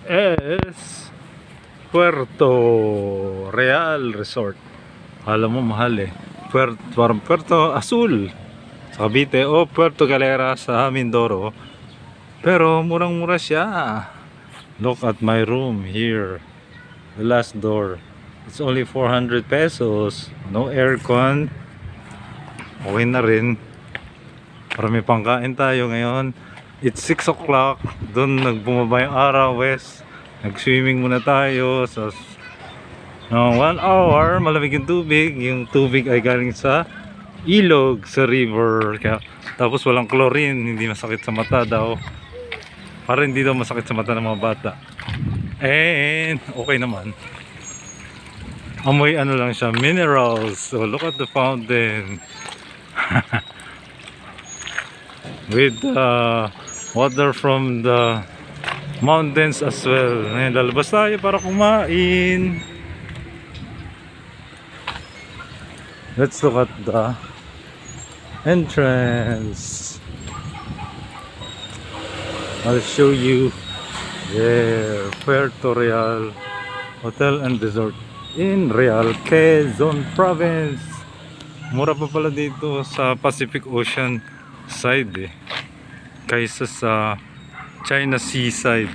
is Puerto Real Resort. Alam mo mahal eh. Parang Puerto Azul sa Cavite o Puerto Galera sa Mindoro. Pero murang-mura siya. Look at my room here. The last door. It's only 400 pesos. No aircon. Okay na rin. Para may pangkain tayo ngayon. It's 6 o'clock. Doon nagbumaba yung araw west. Nag-swimming muna tayo sa 1 hour. Malamig yung tubig. Yung tubig ay galing sa ilog, sa river. Kaya, tapos walang chlorine. Hindi masakit sa mata daw. Para hindi daw masakit sa mata ng mga bata. And okay naman. Amoy ano lang siya, minerals. So look at the fountain. With water from the mountains as well. Ngayon lalabas tayo para kumain. Let's look at the entrance. I'll show you there, Puerto Real Hotel and Resort in Real, Quezon Province. Mura pa pala dito sa Pacific Ocean side kaysa sa China Sea side.